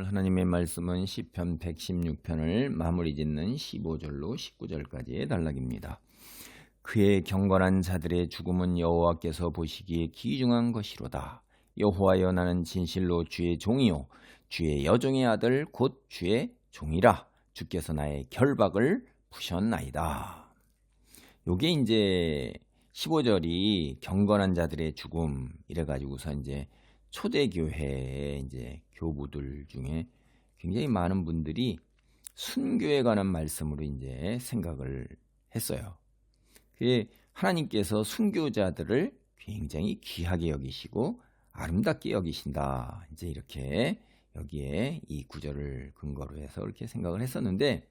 오늘 하나님의 말씀은 시편 116편을 마무리 짓는 15절로 19절까지의 단락입니다. 그의 경건한 자들의 죽음은 여호와께서 보시기에 귀중한 것이로다. 여호와여, 나는 진실로 주의 종이요 주의 여종의 아들 곧 주의 종이라. 주께서 나의 결박을 푸셨나이다. 요게 이제 15절이 경건한 자들의 죽음 이래가지고서 이제 초대교회의 이제 교부들 중에 굉장히 많은 분들이 순교에 관한 말씀으로 이제 생각을 했어요. 그게 하나님께서 순교자들을 굉장히 귀하게 여기시고 아름답게 여기신다. 이제 이렇게 여기에 이 구절을 근거로 해서 이렇게 생각을 했었는데,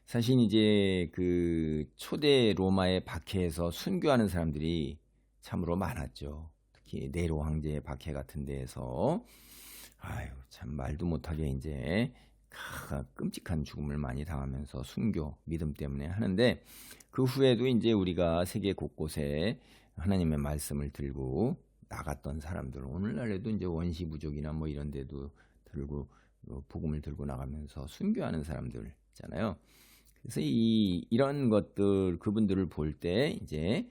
사실 이제 그 초대 로마의 박해에서 순교하는 사람들이 참으로 많았죠. 특히 네로 황제의 박해 같은 데에서 참 말도 못하게 이제 끔찍한 죽음을 많이 당하면서 순교 믿음 때문에 하는데, 그 후에도 이제 우리가 세계 곳곳에 하나님의 말씀을 들고 나갔던 사람들, 오늘날에도 이제 원시 부족이나 뭐 이런 데도 들고 복음을 들고 나가면서 순교하는 사람들 있잖아요. 그래서 이런 것들, 그분들을 볼 때 이제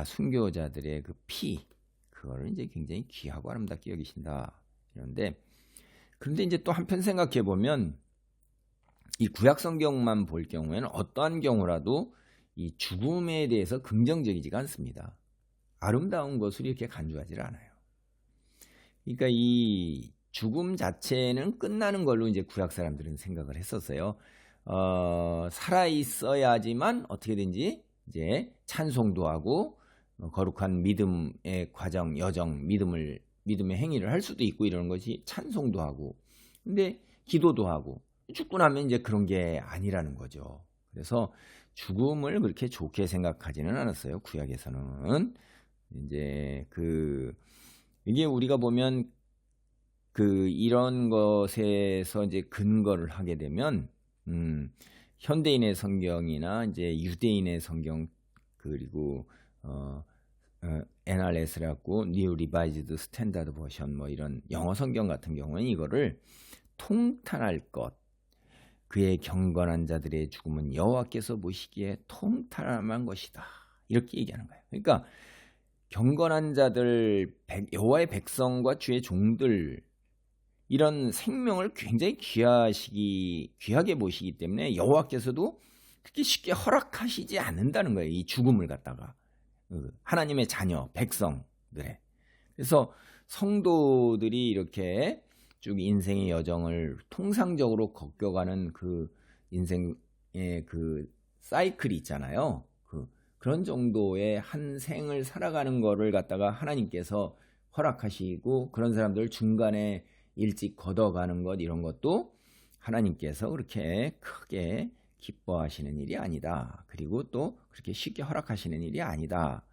순교자들의 그 피, 그거를 이제 굉장히 귀하고 아름답게 여기신다. 이런데, 그런데 이제 또 한편 생각해 보면 이 구약 성경만 볼 경우에는 어떠한 경우라도 이 죽음에 대해서 긍정적이지가 않습니다. 아름다운 것을 이렇게 간주하지 않아요. 그러니까 이 죽음 자체는 끝나는 걸로 이제 구약 사람들은 생각을 했었어요. 살아있어야지만 어떻게든지 이제 찬송도 하고 거룩한 믿음의 과정, 여정, 믿음의 행위를 할 수도 있고 이러는 것이 찬송도 하고, 근데 기도도 하고, 죽고 나면 이제 그런 게 아니라는 거죠. 그래서 죽음을 그렇게 좋게 생각하지는 않았어요. 구약에서는. 이제 이게 우리가 보면 이런 것에서 이제 근거를 하게 되면, 현대인의 성경이나 이제 유대인의 성경, 그리고 NRS라고 New Revised Standard Version 뭐 이런 영어 성경 같은 경우는 이거를 통탄할 것, 그의 경건한 자들의 죽음은 여호와께서 보시기에 통탄할 것이다, 이렇게 얘기하는 거예요. 그러니까 경건한 자들, 여호와의 백성과 주의 종들, 이런 생명을 굉장히 귀하게 보시기 때문에 여호와께서도 그렇게 쉽게 허락하시지 않는다는 거예요. 이 죽음을 갖다가 하나님의 자녀, 백성들의. 그래서 성도들이 이렇게 쭉 인생의 여정을 통상적으로 겪어가는 그 인생의 그 사이클이 있잖아요. 그런 정도의 한 생을 살아가는 거를 갖다가 하나님께서 허락하시고, 그런 사람들 중간에 일찍 걷어가는 것, 이런 것도 하나님께서 그렇게 크게 기뻐하시는 일이 아니다. 그리고 또 그렇게 쉽게 허락하시는 일이 아니다.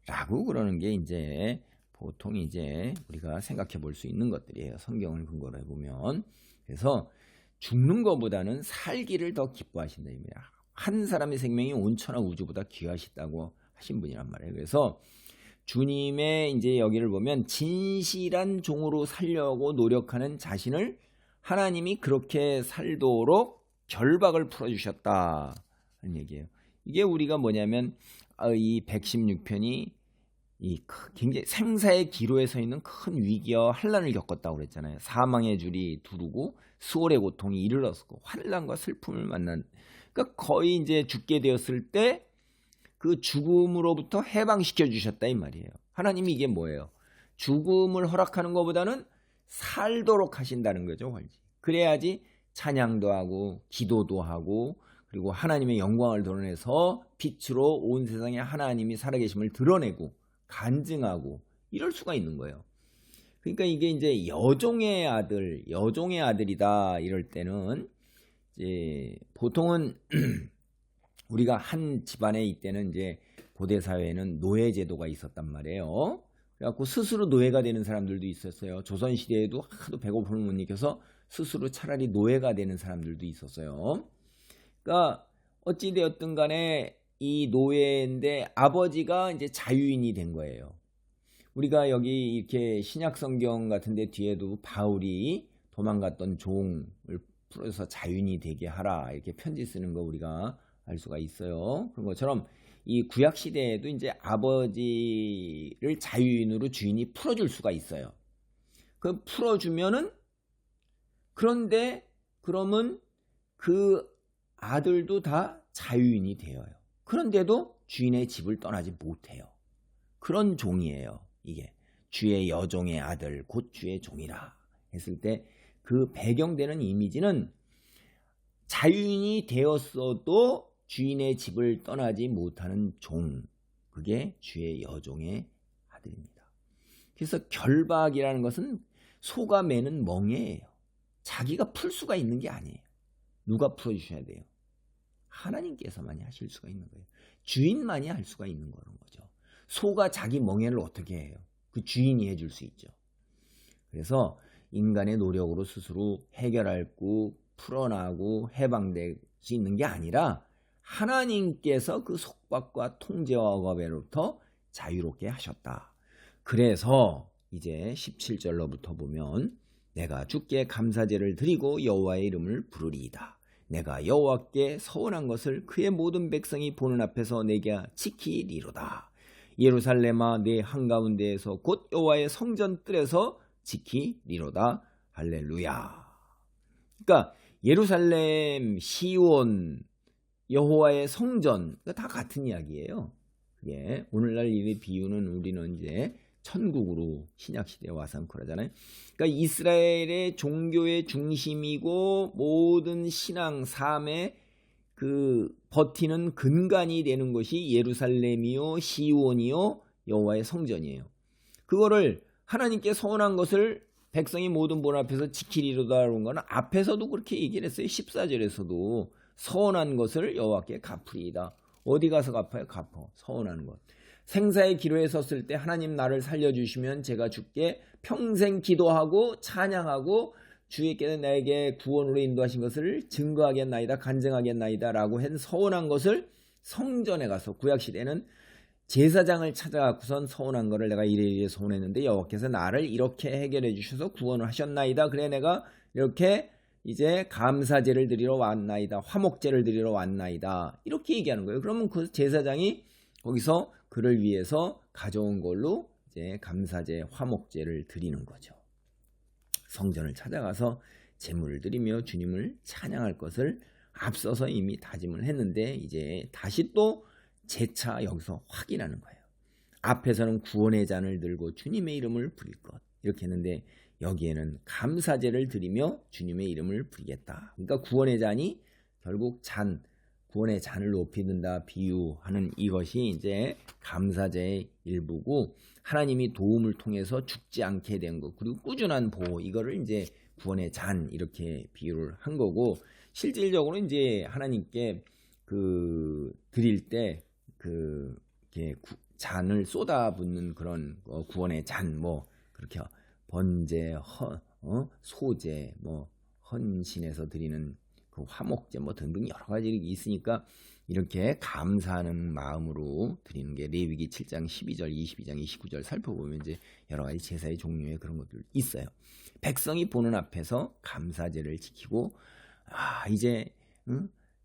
라고 그러는 게 이제 보통 이제 우리가 생각해 볼 수 있는 것들이에요. 성경을 근거로 해보면. 그래서 죽는 것보다는 살기를 더 기뻐하신다. 한 사람의 생명이 온 천하 우주보다 귀하시다고 하신 분이란 말이에요. 그래서 주님의 이제 여기를 보면 진실한 종으로 살려고 노력하는 자신을 하나님이 그렇게 살도록 결박을 풀어주셨다 하는 얘기예요. 이게 우리가 뭐냐면 이 116편이 굉장히 생사의 기로에 서 있는 큰 위기와 환난을 겪었다고 그랬잖아요. 사망의 줄이 두르고 수월의 고통이 이르렀고 환난과 슬픔을 만난, 그러니까 거의 이제 죽게 되었을 때 그 죽음으로부터 해방시켜 주셨다 이 말이에요. 하나님이 이게 뭐예요? 죽음을 허락하는 것보다는 살도록 하신다는 거죠. 그래야지 찬양도 하고 기도도 하고, 그리고 하나님의 영광을 드러내서 빛으로 온 세상에 하나님이 살아계심을 드러내고 간증하고 이럴 수가 있는 거예요. 그러니까 이게 이제 여종의 아들이다 이럴 때는 이제 보통은 우리가 한 집안에 이때는 이제 고대 사회에는 노예 제도가 있었단 말이에요. 그래갖고 스스로 노예가 되는 사람들도 있었어요. 조선 시대에도 하도 배고픔을 못 이겨서 스스로 차라리 노예가 되는 사람들도 있었어요. 그러니까 어찌 되었든 간에 이 노예인데 아버지가 이제 자유인이 된 거예요. 우리가 여기 이렇게 신약 성경 같은데 뒤에도 바울이 도망갔던 종을 풀어서 자유인이 되게 하라 이렇게 편지 쓰는 거 우리가 알 수가 있어요. 그런 것처럼 이 구약 시대에도 이제 아버지를 자유인으로 주인이 풀어줄 수가 있어요. 그 풀어주면은 그런데 그러면 그 아들도 다 자유인이 되어요. 그런데도 주인의 집을 떠나지 못해요. 그런 종이에요. 이게 주의 여종의 아들 곧 주의 종이라 했을 때 그 배경되는 이미지는 자유인이 되었어도 주인의 집을 떠나지 못하는 종, 그게 주의 여종의 아들입니다. 그래서 결박이라는 것은 소가 매는 멍에예요. 자기가 풀 수가 있는 게 아니에요. 누가 풀어주셔야 돼요? 하나님께서만이 하실 수가 있는 거예요. 주인만이 할 수가 있는 거죠. 소가 자기 멍에를 어떻게 해요? 그 주인이 해줄 수 있죠. 그래서 인간의 노력으로 스스로 해결하고 풀어나고 해방될 수 있는 게 아니라 하나님께서 그 속박과 통제와 억압으로부터 자유롭게 하셨다. 그래서 이제 17절로부터 보면 내가 주께 감사제를 드리고 여호와의 이름을 부르리이다. 내가 여호와께 서원한 것을 그의 모든 백성이 보는 앞에서 내게 지키리로다. 예루살렘아 내 한가운데에서 곧 여호와의 성전 뜰에서 지키리로다. 할렐루야. 그러니까 예루살렘, 시온, 여호와의 성전 다 같은 이야기예요. 예, 오늘날 이 비유는 우리는 이제 천국으로 신약시대에 와서 그러잖아요. 그러니까 이스라엘의 종교의 중심이고 모든 신앙 삶의 그 버티는 근간이 되는 것이 예루살렘이요 시온이요 여호와의 성전이에요. 그거를 하나님께 서원한 것을 백성이 모든 본 앞에서 지키리로다라는 거는 앞에서도 그렇게 얘기를 했어요. 14절에서도 서원한 것을 여호와께 갚으리이다. 어디 가서 갚아요? 갚어. 서원하는 것. 생사의 기로에 섰을 때 하나님 나를 살려주시면 제가 주께 평생 기도하고 찬양하고 주께서 나에게 구원으로 인도하신 것을 증거하겠나이다 간증하겠나이다 라고 한 서원한 것을 성전에 가서 구약시대는 제사장을 찾아가고선 서원한 거를 내가 이래 서원했는데 여호와께서 나를 이렇게 해결해 주셔서 구원을 하셨나이다. 그래 내가 이렇게 이제 감사제를 드리러 왔나이다. 화목제를 드리러 왔나이다. 이렇게 얘기하는 거예요. 그러면 그 제사장이 거기서 그를 위해서 가져온 걸로 이제 감사제, 화목제를 드리는 거죠. 성전을 찾아가서 제물을 드리며 주님을 찬양할 것을 앞서서 이미 다짐을 했는데 이제 다시 또 재차 여기서 확인하는 거예요. 앞에서는 구원의 잔을 들고 주님의 이름을 부릴 것 이렇게 했는데 여기에는 감사제를 드리며 주님의 이름을 부리겠다. 그러니까 구원의 잔이 결국 구원의 잔을 높이 든다 비유하는 이것이 이제 감사제의 일부고 하나님이 도움을 통해서 죽지 않게 된 것 그리고 꾸준한 보호 이거를 이제 구원의 잔 이렇게 비유를 한 거고 실질적으로 이제 하나님께 그 드릴 때 그 잔을 쏟아붓는 그런 구원의 잔 뭐 그렇게 번제, 소제, 뭐 헌신해서 드리는 그 화목제 뭐 등등 여러 가지 있으니까 이렇게 감사하는 마음으로 드리는 게 레위기 7장 12절, 22장, 29절 살펴보면 이제 여러 가지 제사의 종류의 그런 것들 있어요. 백성이 보는 앞에서 감사제를 지키고 이제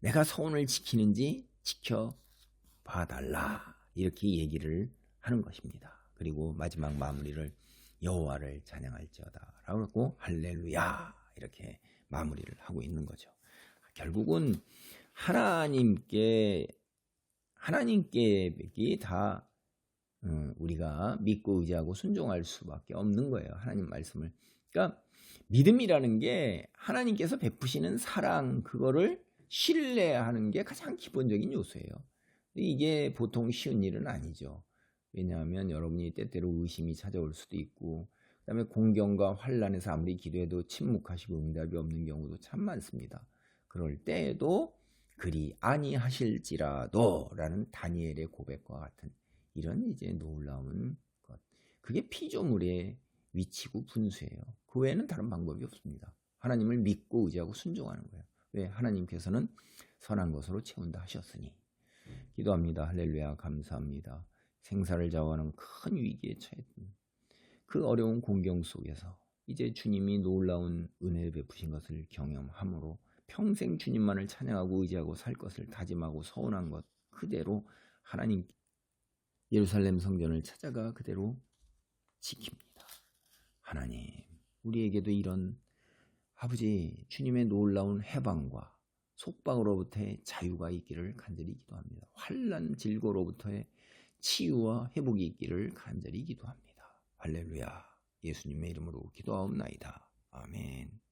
내가 서원을 지키는지 지켜봐달라 이렇게 얘기를 하는 것입니다. 그리고 마지막 마무리를 여호와를 찬양할지어다 라고 하고 할렐루야 이렇게 마무리를 하고 있는 거죠. 결국은 하나님께 다 우리가 믿고 의지하고 순종할 수밖에 없는 거예요. 하나님 말씀을. 그러니까 믿음이라는 게 하나님께서 베푸시는 사랑 그거를 신뢰하는 게 가장 기본적인 요소예요. 근데 이게 보통 쉬운 일은 아니죠. 왜냐하면 여러분이 때때로 의심이 찾아올 수도 있고 그다음에 공경과 환난에서 아무리 기도해도 침묵하시고 응답이 없는 경우도 참 많습니다. 그럴 때에도 그리 아니하실지라도 라는 다니엘의 고백과 같은 이런 이제 놀라운 것 그게 피조물의 위치고 분수예요. 그 외에는 다른 방법이 없습니다. 하나님을 믿고 의지하고 순종하는 거예요. 왜? 하나님께서는 선한 것으로 채운다 하셨으니. 기도합니다. 할렐루야 감사합니다. 생사를 좌우하는 큰 위기에 처했던 그 어려운 공경 속에서 이제 주님이 놀라운 은혜를 베푸신 것을 경험함으로 평생 주님만을 찬양하고 의지하고 살 것을 다짐하고 서원한 것 그대로 하나님 예루살렘 성전을 찾아가 그대로 지킵니다. 하나님, 우리에게도 이런 아버지 주님의 놀라운 해방과 속박으로부터의 자유가 있기를 간절히 기도합니다. 환난 질고로부터의 치유와 회복이 있기를 간절히 기도합니다. 할렐루야. 예수님의 이름으로 기도하옵나이다. 아멘.